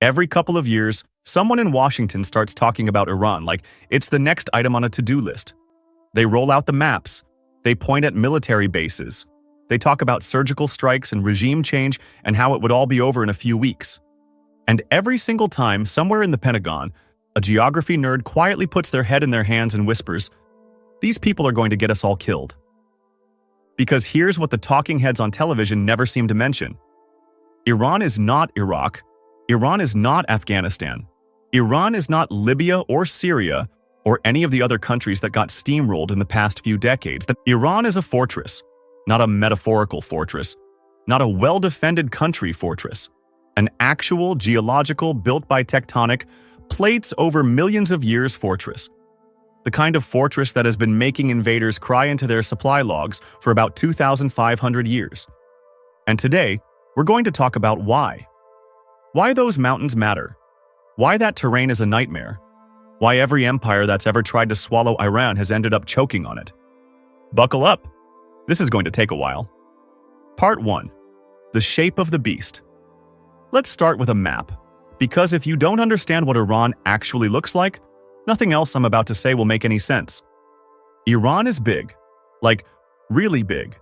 Every couple of years, someone in Washington starts talking about Iran like it's the next item on a to-do list. They roll out the maps. They point at military bases. They talk about surgical strikes and regime change and how it would all be over in a few weeks. And every single time, somewhere in the Pentagon, a geography nerd quietly puts their head in their hands and whispers, "These people are going to get us all killed." Because here's what the talking heads on television never seem to mention. Iran is not Iraq. Iran is not Afghanistan. Iran is not Libya or Syria or any of the other countries that got steamrolled in the past few decades. Iran is a fortress, not a metaphorical fortress, not a well-defended country fortress, an actual geological, built by tectonic plates over millions of years fortress. The kind of fortress that has been making invaders cry into their supply logs for about 2,500 years. And today, we're going to talk about why. Why those mountains matter. Why that terrain is a nightmare. Why every empire that's ever tried to swallow Iran has ended up choking on it. Buckle up. This is going to take a while. Part 1. The shape of the beast. Let's start with a map, because if you don't understand what Iran actually looks like, nothing else I'm about to say will make any sense. Iran is big, like really big.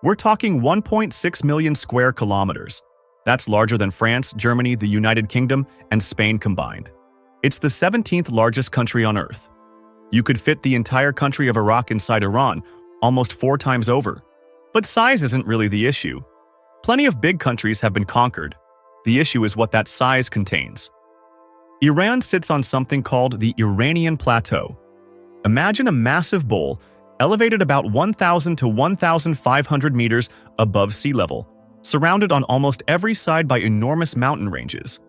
We're talking 1.6 million square kilometers. That's larger than France, Germany, the United Kingdom, and Spain combined. It's the 17th largest country on Earth. You could fit the entire country of Iraq inside Iran, almost 4 times over. But size isn't really the issue. Plenty of big countries have been conquered. The issue is what that size contains. Iran sits on something called the Iranian Plateau. Imagine a massive bowl elevated about 1,000 to 1,500 meters above sea level, surrounded on almost every side by enormous mountain ranges.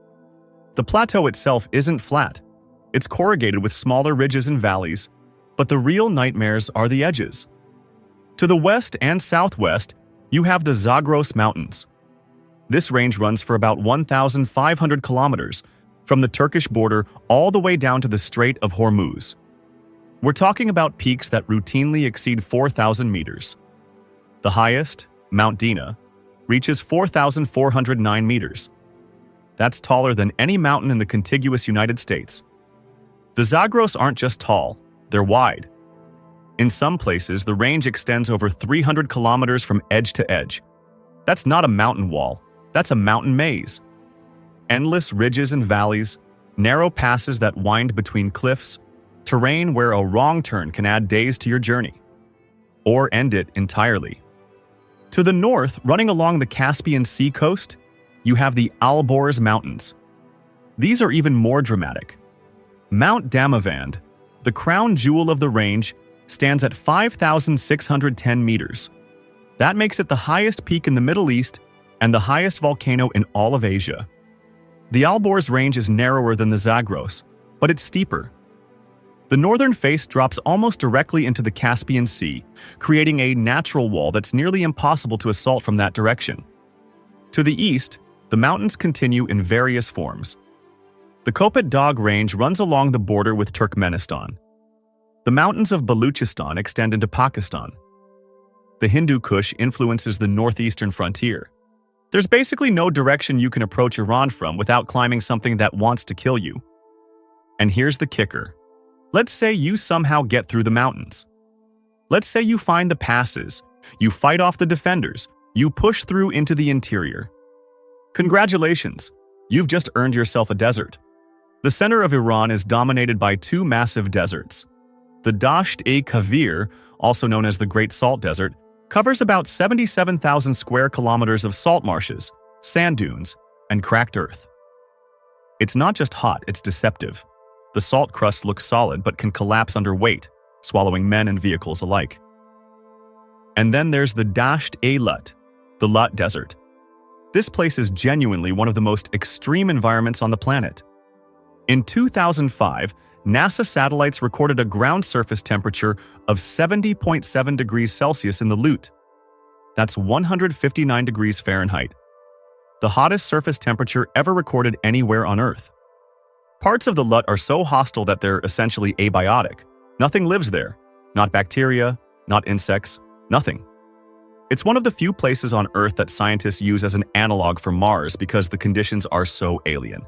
The plateau itself isn't flat. It's corrugated with smaller ridges and valleys, but the real nightmares are the edges. To the west and southwest, you have the Zagros Mountains. This range runs for about 1,500 kilometers, from the Turkish border all the way down to the Strait of Hormuz. We're talking about peaks that routinely exceed 4,000 meters. The highest, Mount Dina, reaches 4,409 meters. That's taller than any mountain in the contiguous United States. The Zagros aren't just tall, they're wide. In some places, the range extends over 300 kilometers from edge to edge. That's not a mountain wall, that's a mountain maze. Endless ridges and valleys, narrow passes that wind between cliffs, terrain where a wrong turn can add days to your journey, or end it entirely. To the north, running along the Caspian Sea coast, you have the Alborz Mountains. These are even more dramatic. Mount Damavand, the crown jewel of the range, stands at 5,610 meters. That makes it the highest peak in the Middle East and the highest volcano in all of Asia. The Alborz range is narrower than the Zagros, but it's steeper. The northern face drops almost directly into the Caspian Sea, creating a natural wall that's nearly impossible to assault from that direction. To the east, the mountains continue in various forms. The Kopet Dagh range runs along the border with Turkmenistan. The mountains of Baluchistan extend into Pakistan. The Hindu Kush influences the northeastern frontier. There's basically no direction you can approach Iran from without climbing something that wants to kill you. And here's the kicker. Let's say you somehow get through the mountains. Let's say you find the passes, you fight off the defenders, you push through into the interior. Congratulations, you've just earned yourself a desert. The center of Iran is dominated by 2 massive deserts. The Dasht-e-Kavir, also known as the Great Salt Desert, covers about 77,000 square kilometers of salt marshes, sand dunes, and cracked earth. It's not just hot, it's deceptive. The salt crust looks solid but can collapse under weight, swallowing men and vehicles alike. And then there's the Dasht-e-Lut, the Lut Desert. This place is genuinely one of the most extreme environments on the planet. In 2005, NASA satellites recorded a ground surface temperature of 70.7 degrees Celsius in the Lut. That's 159 degrees Fahrenheit. The hottest surface temperature ever recorded anywhere on Earth. Parts of the Lut are so hostile that they're essentially abiotic. Nothing lives there. Not bacteria, not insects, nothing. It's one of the few places on Earth that scientists use as an analog for Mars because the conditions are so alien.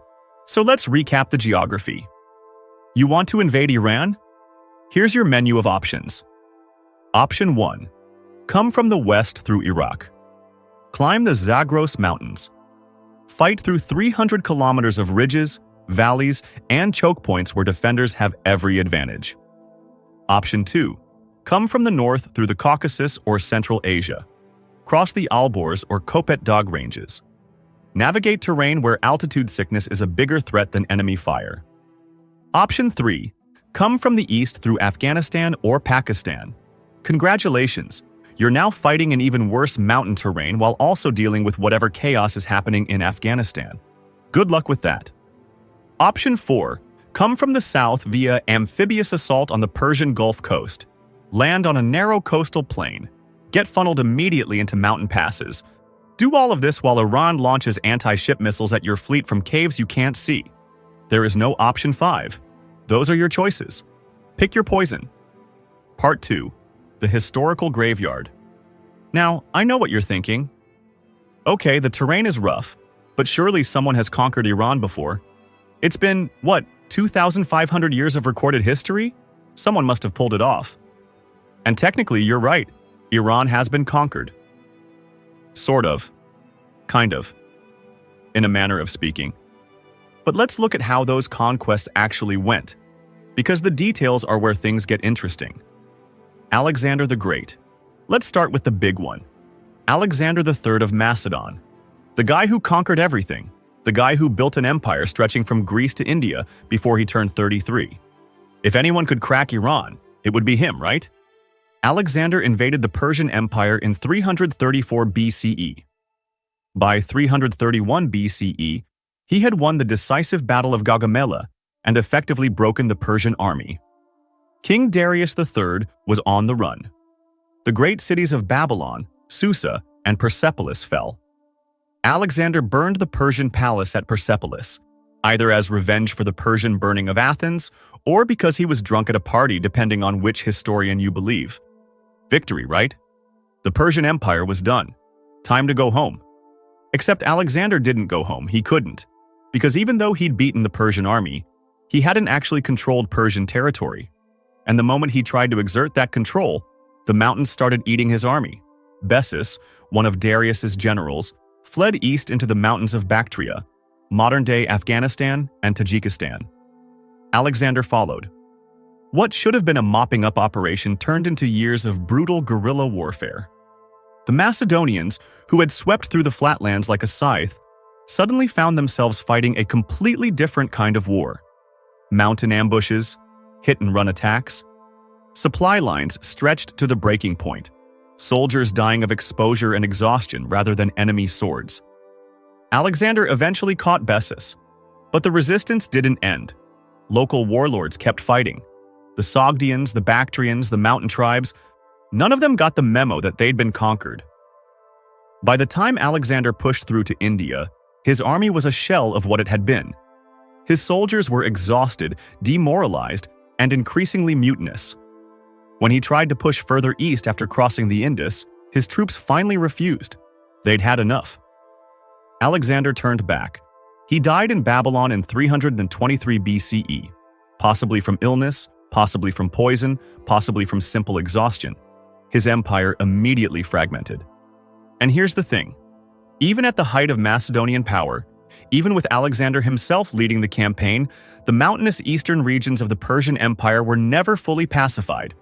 So let's recap the geography. You want to invade Iran? Here's your menu of options. Option 1. Come from the west through Iraq. Climb the Zagros Mountains. Fight through 300 kilometers of ridges, valleys, and choke points where defenders have every advantage. Option 2. Come from the north through the Caucasus or Central Asia. Cross the Alborz or Kopet Dagh ranges. Navigate terrain where altitude sickness is a bigger threat than enemy fire. Option 3. Come from the east through Afghanistan or Pakistan. Congratulations! You're now fighting in even worse mountain terrain while also dealing with whatever chaos is happening in Afghanistan. Good luck with that. Option 4. Come from the south via amphibious assault on the Persian Gulf coast. Land on a narrow coastal plain. Get funneled immediately into mountain passes. Do all of this while Iran launches anti-ship missiles at your fleet from caves you can't see. There is no option 5. Those are your choices. Pick your poison. Part 2. The historical graveyard. Now, I know what you're thinking. Okay, the terrain is rough, but surely someone has conquered Iran before. It's been, 2,500 years of recorded history? Someone must have pulled it off. And technically, you're right. Iran has been conquered. Sort of. Kind of. In a manner of speaking. But let's look at how those conquests actually went, because the details are where things get interesting. Alexander the Great. Let's start with the big one. Alexander III of Macedon. The guy who conquered everything. The guy who built an empire stretching from Greece to India before he turned 33. If anyone could crack Iran, it would be him, right? Alexander invaded the Persian Empire in 334 BCE. By 331 BCE, he had won the decisive Battle of Gaugamela and effectively broken the Persian army. King Darius III was on the run. The great cities of Babylon, Susa, and Persepolis fell. Alexander burned the Persian palace at Persepolis, either as revenge for the Persian burning of Athens or because he was drunk at a party, depending on which historian you believe. Victory, right? The Persian Empire was done. Time to go home. Except Alexander didn't go home. He couldn't. Because even though he'd beaten the Persian army, he hadn't actually controlled Persian territory. And the moment he tried to exert that control, the mountains started eating his army. Bessus, one of Darius's generals, fled east into the mountains of Bactria, modern-day Afghanistan and Tajikistan. Alexander followed. What should have been a mopping-up operation turned into years of brutal guerrilla warfare. The Macedonians, who had swept through the flatlands like a scythe, suddenly found themselves fighting a completely different kind of war. Mountain ambushes, hit-and-run attacks, supply lines stretched to the breaking point, soldiers dying of exposure and exhaustion rather than enemy swords. Alexander eventually caught Bessus, but the resistance didn't end. Local warlords kept fighting. The Sogdians, the Bactrians, the mountain tribes, none of them got the memo that they'd been conquered. By the time Alexander pushed through to India, his army was a shell of what it had been. His soldiers were exhausted, demoralized, and increasingly mutinous. When he tried to push further east after crossing the Indus, his troops finally refused. They'd had enough. Alexander turned back. He died in Babylon in 323 BCE, possibly from illness, possibly from poison, possibly from simple exhaustion. His empire immediately fragmented. And here's the thing. Even at the height of Macedonian power, even with Alexander himself leading the campaign, the mountainous eastern regions of the Persian Empire were never fully pacified.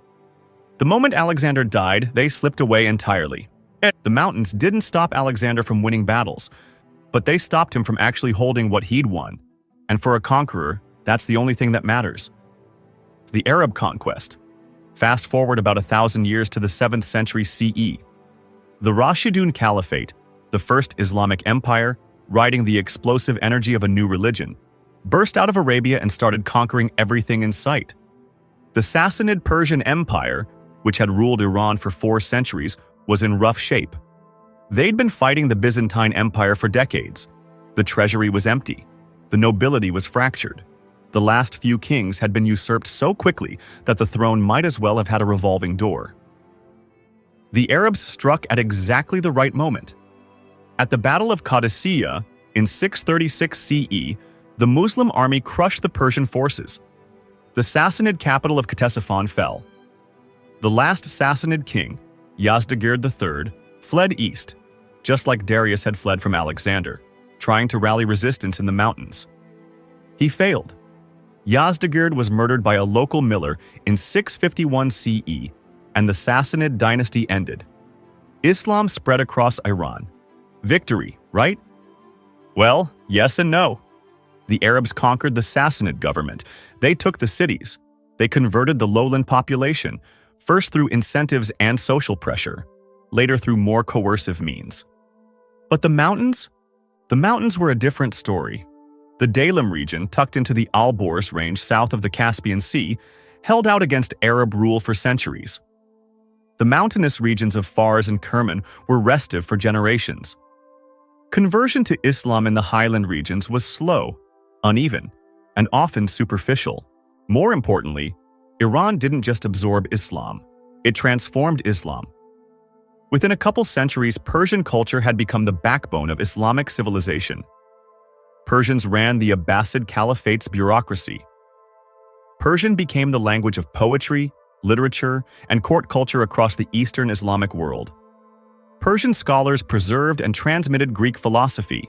The moment Alexander died, they slipped away entirely. The mountains didn't stop Alexander from winning battles, but they stopped him from actually holding what he'd won. And for a conqueror, that's the only thing that matters. The Arab conquest. Fast forward about 1,000 years to the 7th century CE. The Rashidun Caliphate, the first Islamic empire, riding the explosive energy of a new religion, burst out of Arabia and started conquering everything in sight. The Sassanid Persian Empire, which had ruled Iran for 4 centuries, was in rough shape. They'd been fighting the Byzantine Empire for decades. The treasury was empty. The nobility was fractured. The last few kings had been usurped so quickly that the throne might as well have had a revolving door. The Arabs struck at exactly the right moment. At the Battle of Qadisiyah in 636 CE, The Muslim army crushed the Persian forces. The Sassanid capital of Ctesiphon fell. The last Sassanid king, Yazdegerd III, fled east, just like Darius had fled from Alexander, trying to rally resistance in the mountains. He failed. Yazdegerd was murdered by a local miller in 651 CE, and the Sassanid dynasty ended. Islam spread across Iran. Victory, right? Well, yes and no. The Arabs conquered the Sassanid government. They took the cities. They converted the lowland population, first through incentives and social pressure, later through more coercive means. But the mountains? The mountains were a different story. The Dalim region, tucked into the Alborz range south of the Caspian Sea, held out against Arab rule for centuries. The mountainous regions of Fars and Kerman were restive for generations. Conversion to Islam in the highland regions was slow, uneven, and often superficial. More importantly, Iran didn't just absorb Islam, it transformed Islam. Within a couple centuries, Persian culture had become the backbone of Islamic civilization. Persians ran the Abbasid Caliphate's bureaucracy. Persian became the language of poetry, literature, and court culture across the Eastern Islamic world. Persian scholars preserved and transmitted Greek philosophy.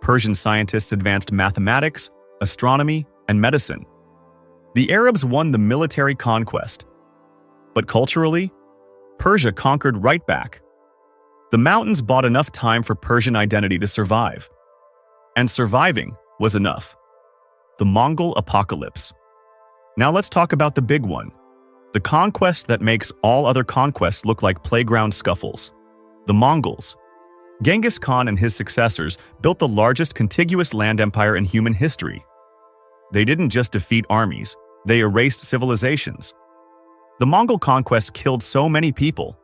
Persian scientists advanced mathematics, astronomy, and medicine. The Arabs won the military conquest. But culturally, Persia conquered right back. The mountains bought enough time for Persian identity to survive. And surviving was enough. The Mongol apocalypse. Now let's talk about the big one. The conquest that makes all other conquests look like playground scuffles. The Mongols. Genghis Khan and his successors built the largest contiguous land empire in human history. They didn't just defeat armies, they erased civilizations. The Mongol conquest killed so many people,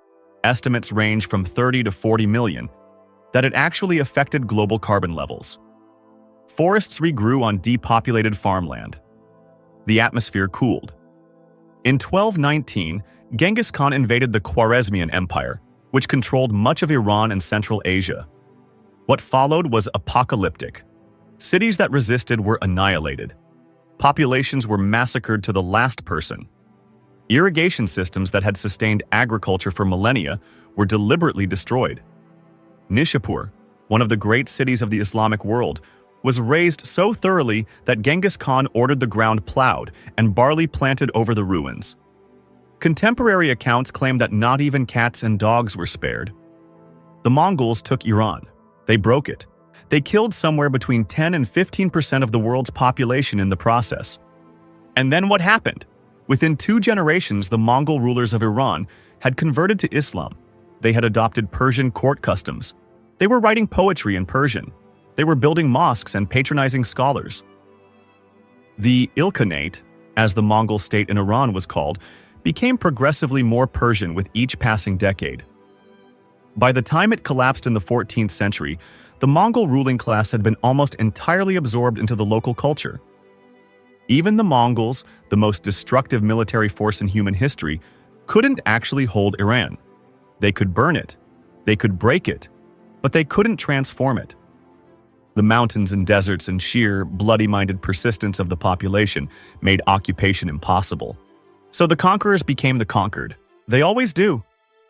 estimates range from 30 to 40 million, that it actually affected global carbon levels. Forests regrew on depopulated farmland. The atmosphere cooled. In 1219, Genghis Khan invaded the Khwarezmian Empire, which controlled much of Iran and Central Asia. What followed was apocalyptic. Cities that resisted were annihilated. Populations were massacred to the last person. Irrigation systems that had sustained agriculture for millennia were deliberately destroyed. Nishapur, one of the great cities of the Islamic world, was razed so thoroughly that Genghis Khan ordered the ground plowed and barley planted over the ruins. Contemporary accounts claim that not even cats and dogs were spared. The Mongols took Iran. They broke it. They killed somewhere between 10 and 15% of the world's population in the process. And then what happened? Within 2 generations, the Mongol rulers of Iran had converted to Islam. They had adopted Persian court customs. They were writing poetry in Persian. They were building mosques and patronizing scholars. The Ilkhanate, as the Mongol state in Iran was called, became progressively more Persian with each passing decade. By the time it collapsed in the 14th century, the Mongol ruling class had been almost entirely absorbed into the local culture. Even the Mongols, the most destructive military force in human history, couldn't actually hold Iran. They could burn it, they could break it, but they couldn't transform it. The mountains and deserts and sheer, bloody-minded persistence of the population made occupation impossible. So the conquerors became the conquered. They always do.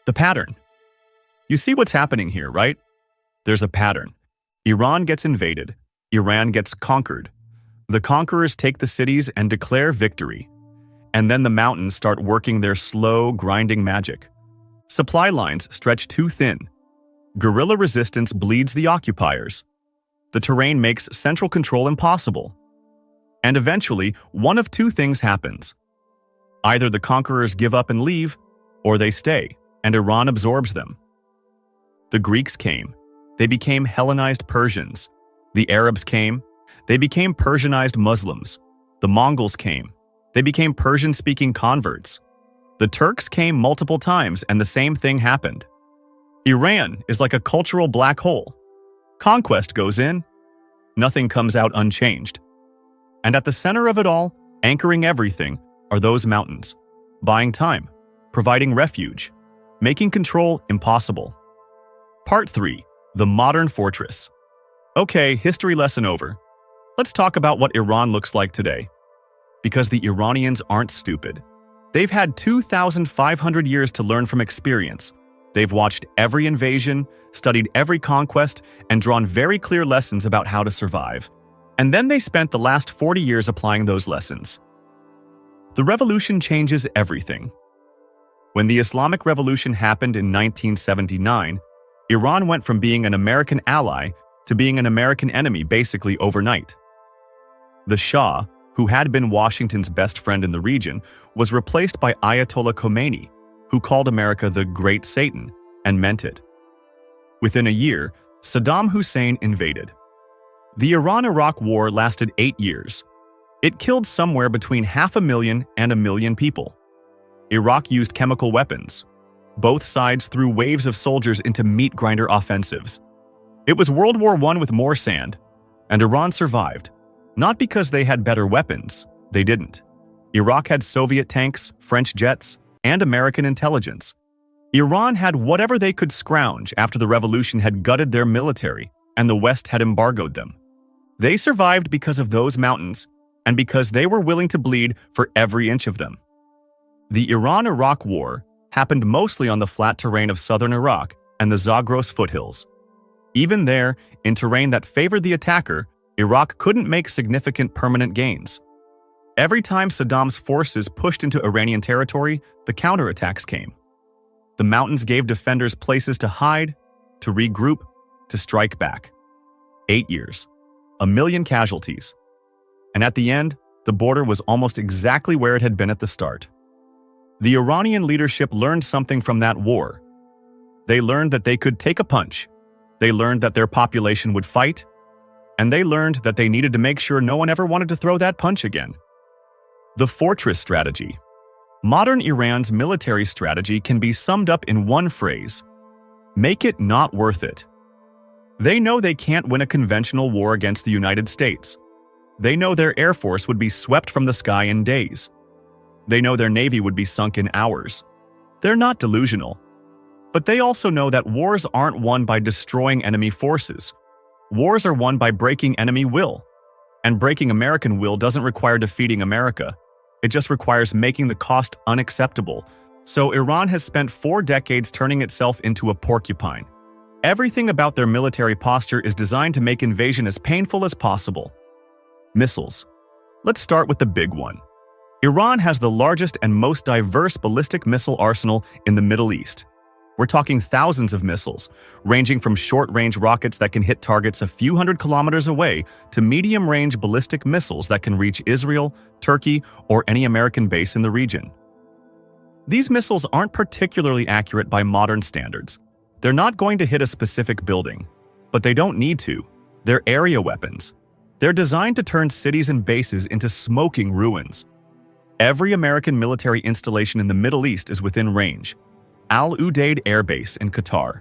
The pattern. You see what's happening here, right? There's a pattern. Iran gets invaded. Iran gets conquered. The conquerors take the cities and declare victory. And then the mountains start working their slow, grinding magic. Supply lines stretch too thin. Guerrilla resistance bleeds the occupiers. The terrain makes central control impossible. And eventually, one of 2 things happens. Either the conquerors give up and leave, or they stay, and Iran absorbs them. The Greeks came. They became Hellenized Persians. The Arabs came. They became Persianized Muslims. The Mongols came. They became Persian-speaking converts. The Turks came multiple times, and the same thing happened. Iran is like a cultural black hole. Conquest goes in. Nothing comes out unchanged. And at the center of it all, anchoring everything, are those mountains, buying time, providing refuge, making control impossible. Part 3. The Modern Fortress. Okay, history lesson over. Let's talk about what Iran looks like today. Because the Iranians aren't stupid. They've had 2,500 years to learn from experience. They've watched every invasion, studied every conquest, and drawn very clear lessons about how to survive. And then they spent the last 40 years applying those lessons. The revolution changes everything. When the Islamic Revolution happened in 1979, Iran went from being an American ally to being an American enemy basically overnight. The Shah, who had been Washington's best friend in the region, was replaced by Ayatollah Khomeini, who called America the Great Satan, and meant it. Within a year, Saddam Hussein invaded. The Iran-Iraq War lasted 8 years. It killed somewhere between 500,000 and 1 million people. Iraq used chemical weapons. Both sides threw waves of soldiers into meat grinder offensives. It was World War I with more sand, and Iran survived. Not because they had better weapons, they didn't. Iraq had Soviet tanks, French jets, and American intelligence. Iran had whatever they could scrounge after the revolution had gutted their military and the West had embargoed them. They survived because of those mountains and because they were willing to bleed for every inch of them. The Iran-Iraq War happened mostly on the flat terrain of southern Iraq and the Zagros foothills. Even there, in terrain that favored the attacker, Iraq couldn't make significant permanent gains. Every time Saddam's forces pushed into Iranian territory, the counterattacks came. The mountains gave defenders places to hide, to regroup, to strike back. 8 years, 1 million casualties. And at the end, the border was almost exactly where it had been at the start. The Iranian leadership learned something from that war. They learned that they could take a punch. They learned that their population would fight. And they learned that they needed to make sure no one ever wanted to throw that punch again. The fortress strategy. Modern Iran's military strategy can be summed up in one phrase: make it not worth it. They know they can't win a conventional war against the United States. They know their air force would be swept from the sky in days. They know their navy would be sunk in hours. They're not delusional. But they also know that wars aren't won by destroying enemy forces. Wars are won by breaking enemy will. And breaking American will doesn't require defeating America. It just requires making the cost unacceptable. So Iran has spent 4 decades turning itself into a porcupine. Everything about their military posture is designed to make invasion as painful as possible. Missiles. Let's start with the big one. Iran has the largest and most diverse ballistic missile arsenal in the Middle East. We're talking thousands of missiles, ranging from short-range rockets that can hit targets a few hundred kilometers away to medium-range ballistic missiles that can reach Israel, Turkey, or any American base in the region. These missiles aren't particularly accurate by modern standards. They're not going to hit a specific building, but they don't need to. They're area weapons. They're designed to turn cities and bases into smoking ruins. Every American military installation in the Middle East is within range. Al Udeid Air Base in Qatar,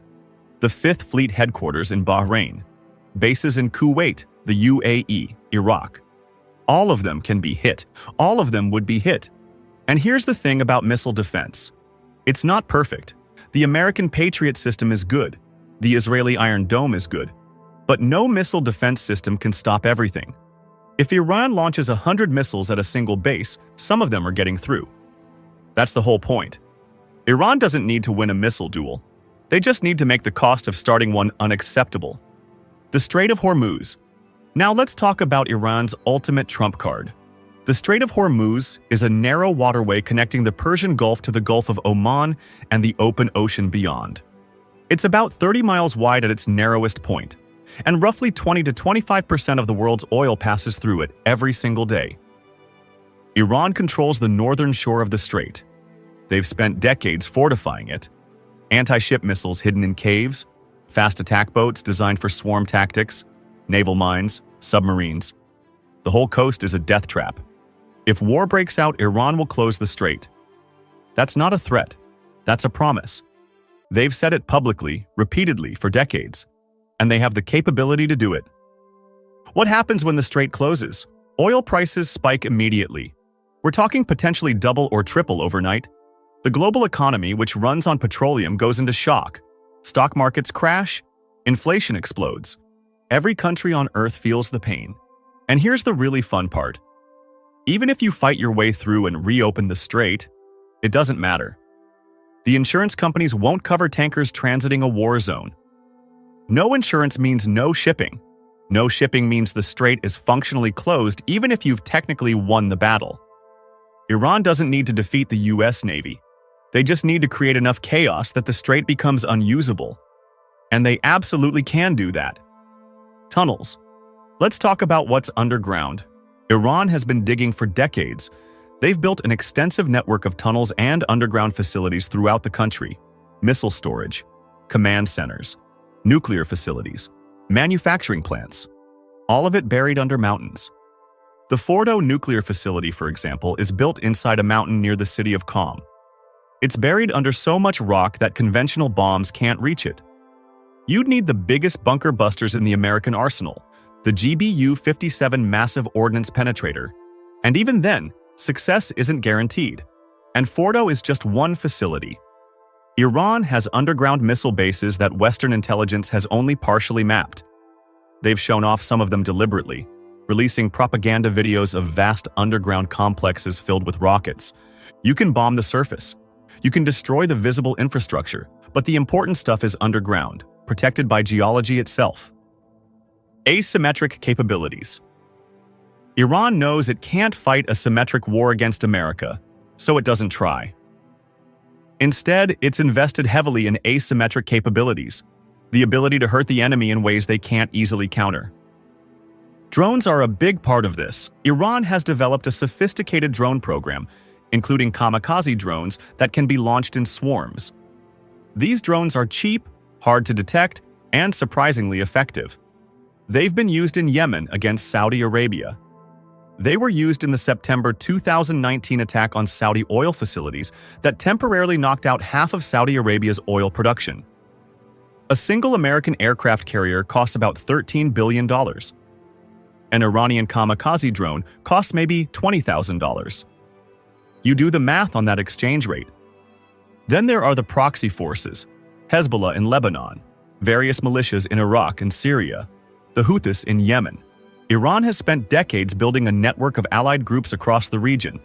the 5th Fleet Headquarters in Bahrain, bases in Kuwait, the UAE, Iraq. All of them can be hit. All of them would be hit. And here's the thing about missile defense. It's not perfect. The American Patriot system is good. The Israeli Iron Dome is good. But no missile defense system can stop everything. If Iran launches 100 missiles at a single base, some of them are getting through. That's the whole point. Iran doesn't need to win a missile duel. They just need to make the cost of starting one unacceptable. The Strait of Hormuz. Now let's talk about Iran's ultimate trump card. The Strait of Hormuz is a narrow waterway connecting the Persian Gulf to the Gulf of Oman and the open ocean beyond. It's about 30 miles wide at its narrowest point, and roughly 20 to 25% of the world's oil passes through it every single day. Iran controls the northern shore of the strait. They've spent decades fortifying it. Anti-ship missiles hidden in caves, fast attack boats designed for swarm tactics, naval mines, submarines. The whole coast is a death trap. If war breaks out, Iran will close the strait. That's not a threat. That's a promise. They've said it publicly, repeatedly, for decades, and they have the capability to do it. What happens when the strait closes? Oil prices spike immediately. We're talking potentially double or triple overnight. The global economy, which runs on petroleum, goes into shock. Stock markets crash. Inflation explodes. Every country on Earth feels the pain. And here's the really fun part. Even if you fight your way through and reopen the strait, it doesn't matter. The insurance companies won't cover tankers transiting a war zone. No insurance means no shipping. No shipping means the strait is functionally closed even if you've technically won the battle. Iran doesn't need to defeat the US Navy. They just need to create enough chaos that the strait becomes unusable. And they absolutely can do that. Tunnels. Let's talk about what's underground. Iran has been digging for decades. They've built an extensive network of tunnels and underground facilities throughout the country. Missile storage, command centers, nuclear facilities, manufacturing plants. All of it buried under mountains. The Fordo nuclear facility, for example, is built inside a mountain near the city of Qom. It's buried under so much rock that conventional bombs can't reach it. You'd need the biggest bunker busters in the American arsenal, the GBU-57 Massive Ordnance Penetrator. And even then, success isn't guaranteed. And Fordo is just one facility. Iran has underground missile bases that Western intelligence has only partially mapped. They've shown off some of them deliberately, releasing propaganda videos of vast underground complexes filled with rockets. You can bomb the surface. You can destroy the visible infrastructure, but the important stuff is underground, protected by geology itself. Asymmetric capabilities. Iran knows it can't fight a symmetric war against America, so it doesn't try. Instead, it's invested heavily in asymmetric capabilities, the ability to hurt the enemy in ways they can't easily counter. Drones are a big part of this. Iran has developed a sophisticated drone program, including kamikaze drones that can be launched in swarms. These drones are cheap, hard to detect, and surprisingly effective. They've been used in Yemen against Saudi Arabia. They were used in the September 2019 attack on Saudi oil facilities that temporarily knocked out half of Saudi Arabia's oil production. A single American aircraft carrier costs about $13 billion. An Iranian kamikaze drone costs maybe $20,000. You do the math on that exchange rate. Then there are the proxy forces, Hezbollah in Lebanon, various militias in Iraq and Syria, the Houthis in Yemen. Iran has spent decades building a network of allied groups across the region.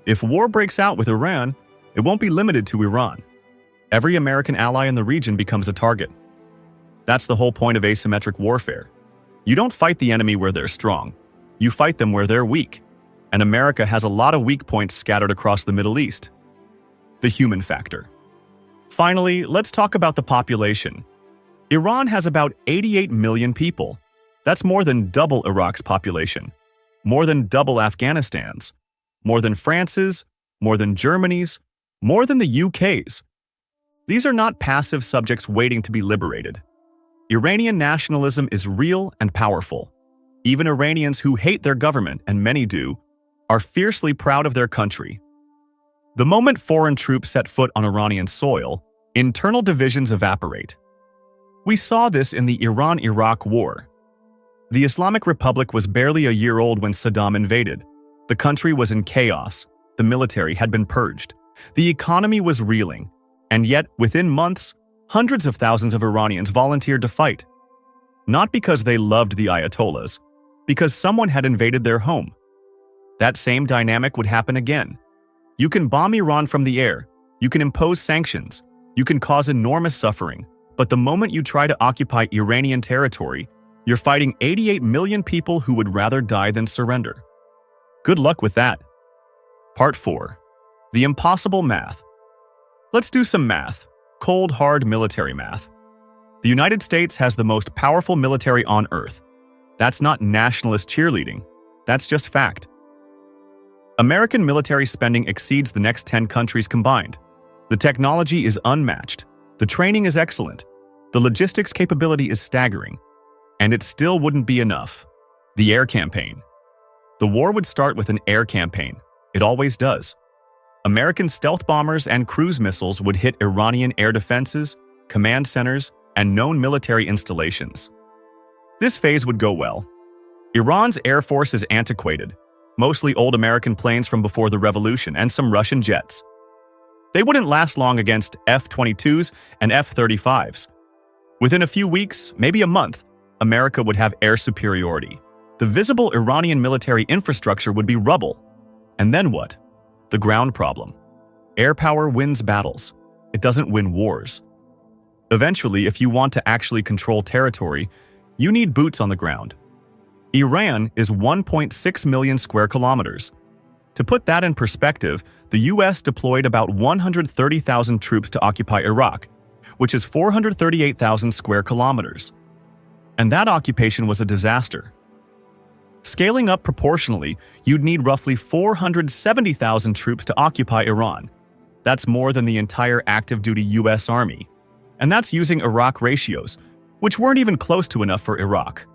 If war breaks out with Iran, it won't be limited to Iran. Every American ally in the region becomes a target. That's the whole point of asymmetric warfare. You don't fight the enemy where they're strong. You fight them where they're weak. And America has a lot of weak points scattered across the Middle East. The human factor. Finally, let's talk about the population. Iran has about 88 million people. That's more than double Iraq's population, more than double Afghanistan's, more than France's, more than Germany's, more than the UK's. These are not passive subjects waiting to be liberated. Iranian nationalism is real and powerful. Even Iranians who hate their government, and many do, are fiercely proud of their country. The moment foreign troops set foot on Iranian soil, internal divisions evaporate. We saw this in the Iran-Iraq War. The Islamic Republic was barely a year old when Saddam invaded. The country was in chaos. The military had been purged. The economy was reeling. And yet, within months, hundreds of thousands of Iranians volunteered to fight. Not because they loved the Ayatollahs, because someone had invaded their home. That same dynamic would happen again. You can bomb Iran from the air. You can impose sanctions. You can cause enormous suffering. But the moment you try to occupy Iranian territory, you're fighting 88 million people who would rather die than surrender. Good luck with that. Part 4. The impossible math. Let's do some math. Cold, hard military math. The United States has the most powerful military on Earth. That's not nationalist cheerleading. That's just fact. American military spending exceeds the next 10 countries combined. The technology is unmatched. The training is excellent. The logistics capability is staggering. And it still wouldn't be enough. The air campaign. The war would start with an air campaign. It always does. American stealth bombers and cruise missiles would hit Iranian air defenses, command centers, and known military installations. This phase would go well. Iran's air force is antiquated, mostly old American planes from before the revolution and some Russian jets. They wouldn't last long against F-22s and F-35s. Within a few weeks, maybe a month, America would have air superiority. The visible Iranian military infrastructure would be rubble. And then what? The ground problem. Air power wins battles. It doesn't win wars. Eventually, if you want to actually control territory, you need boots on the ground. Iran is 1.6 million square kilometers. To put that in perspective, the US deployed about 130,000 troops to occupy Iraq, which is 438,000 square kilometers. And that occupation was a disaster. Scaling up proportionally, you'd need roughly 470,000 troops to occupy Iran. That's more than the entire active-duty US Army. And that's using Iraq ratios, which weren't even close to enough for Iraq.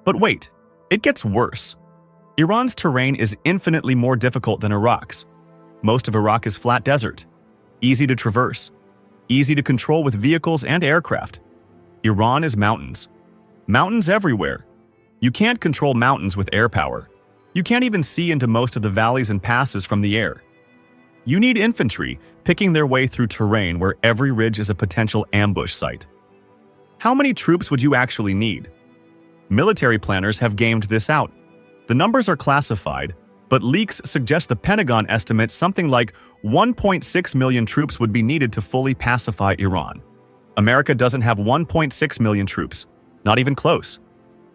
But wait, it gets worse. Iran's terrain is infinitely more difficult than Iraq's. Most of Iraq is flat desert, easy to traverse, easy to control with vehicles and aircraft. Iran is mountains. Mountains everywhere. You can't control mountains with air power. You can't even see into most of the valleys and passes from the air. You need infantry picking their way through terrain where every ridge is a potential ambush site. How many troops would you actually need? Military planners have gamed this out. The numbers are classified, but leaks suggest the Pentagon estimates something like 1.6 million troops would be needed to fully pacify Iran. America doesn't have 1.6 million troops, not even close.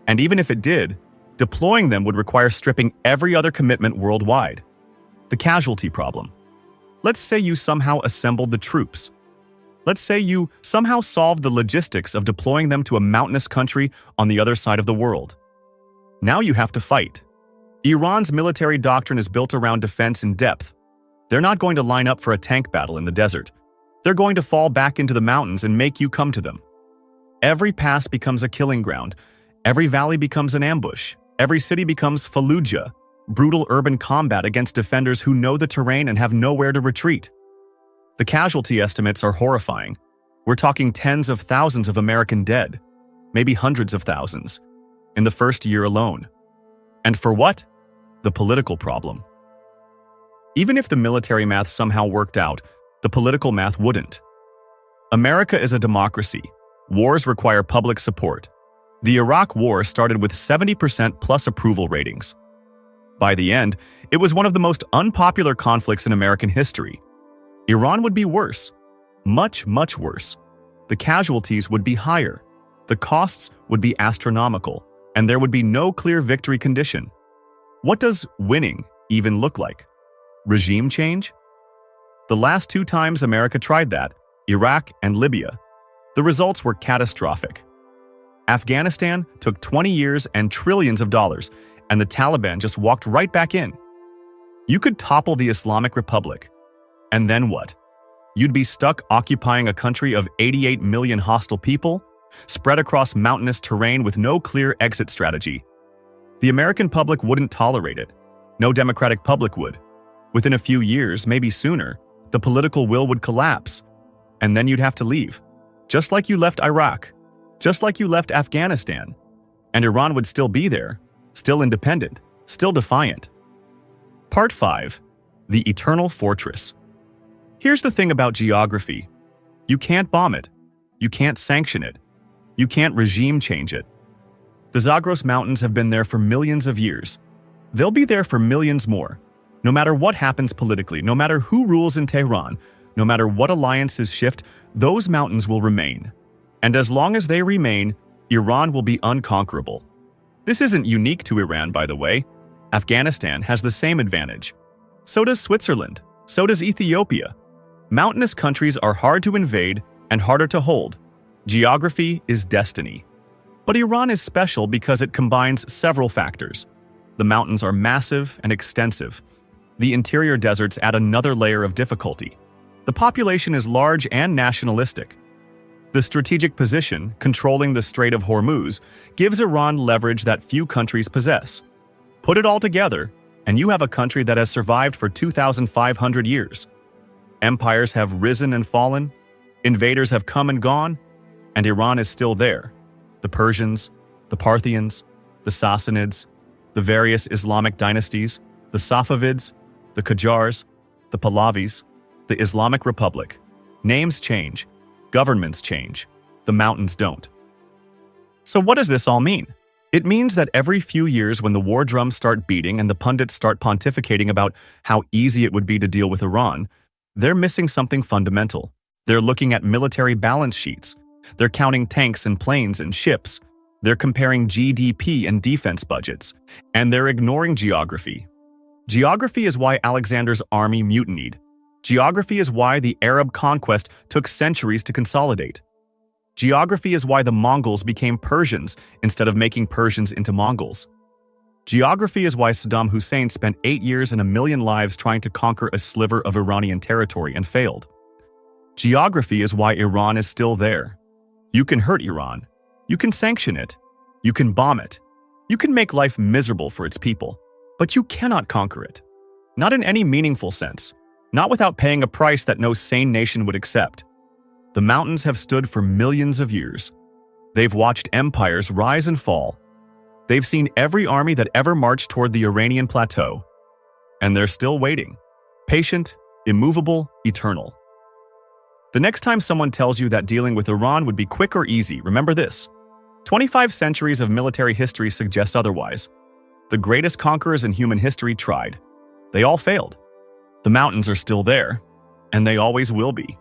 And even if it did, deploying them would require stripping every other commitment worldwide. The casualty problem. Let's say you somehow assembled the troops. Let's say you somehow solved the logistics of deploying them to a mountainous country on the other side of the world. Now you have to fight. Iran's military doctrine is built around defense in depth. They're not going to line up for a tank battle in the desert. They're going to fall back into the mountains and make you come to them. Every pass becomes a killing ground. Every valley becomes an ambush. Every city becomes Fallujah, brutal urban combat against defenders who know the terrain and have nowhere to retreat. The casualty estimates are horrifying. We're talking tens of thousands of American dead, maybe hundreds of thousands, in the first year alone. And for what? The political problem. Even if the military math somehow worked out, the political math wouldn't. America is a democracy. Wars require public support. The Iraq War started with 70% plus approval ratings. By the end, it was one of the most unpopular conflicts in American history. Iran would be worse. Much, much worse. The casualties would be higher. The costs would be astronomical. And there would be no clear victory condition. What does winning even look like? Regime change? The last two times America tried that, Iraq and Libya, the results were catastrophic. Afghanistan took 20 years and trillions of dollars, and the Taliban just walked right back in. You could topple the Islamic Republic. And then what? You'd be stuck occupying a country of 88 million hostile people, spread across mountainous terrain with no clear exit strategy. The American public wouldn't tolerate it. No democratic public would. Within a few years, maybe sooner, the political will would collapse. And then you'd have to leave. Just like you left Iraq. Just like you left Afghanistan. And Iran would still be there, still independent, still defiant. Part 5. The Eternal Fortress. Here's the thing about geography. You can't bomb it. You can't sanction it. You can't regime change it. The Zagros Mountains have been there for millions of years. They'll be there for millions more. No matter what happens politically, no matter who rules in Tehran, no matter what alliances shift, those mountains will remain. And as long as they remain, Iran will be unconquerable. This isn't unique to Iran, by the way. Afghanistan has the same advantage. So does Switzerland. So does Ethiopia. Mountainous countries are hard to invade and harder to hold. Geography is destiny. But Iran is special because it combines several factors. The mountains are massive and extensive. The interior deserts add another layer of difficulty. The population is large and nationalistic. The strategic position, controlling the Strait of Hormuz, gives Iran leverage that few countries possess. Put it all together, and you have a country that has survived for 2,500 years. Empires have risen and fallen, invaders have come and gone, and Iran is still there. The Persians, the Parthians, the Sassanids, the various Islamic dynasties, the Safavids, the Qajars, the Pahlavis, the Islamic Republic. Names change, governments change, the mountains don't. So what does this all mean? It means that every few years when the war drums start beating and the pundits start pontificating about how easy it would be to deal with Iran, they're missing something fundamental. They're looking at military balance sheets. They're counting tanks and planes and ships. They're comparing GDP and defense budgets. And they're ignoring geography. Geography is why Alexander's army mutinied. Geography is why the Arab conquest took centuries to consolidate. Geography is why the Mongols became Persians instead of making Persians into Mongols. Geography is why Saddam Hussein spent 8 years and 1 million lives trying to conquer a sliver of Iranian territory and failed. Geography is why Iran is still there. You can hurt Iran. You can sanction it. You can bomb it. You can make life miserable for its people. But you cannot conquer it. Not in any meaningful sense. Not without paying a price that no sane nation would accept. The mountains have stood for millions of years. They've watched empires rise and fall. They've seen every army that ever marched toward the Iranian plateau. And they're still waiting. Patient, immovable, eternal. The next time someone tells you that dealing with Iran would be quick or easy, remember this. 25 centuries of military history suggest otherwise. The greatest conquerors in human history tried. They all failed. The mountains are still there, and they always will be.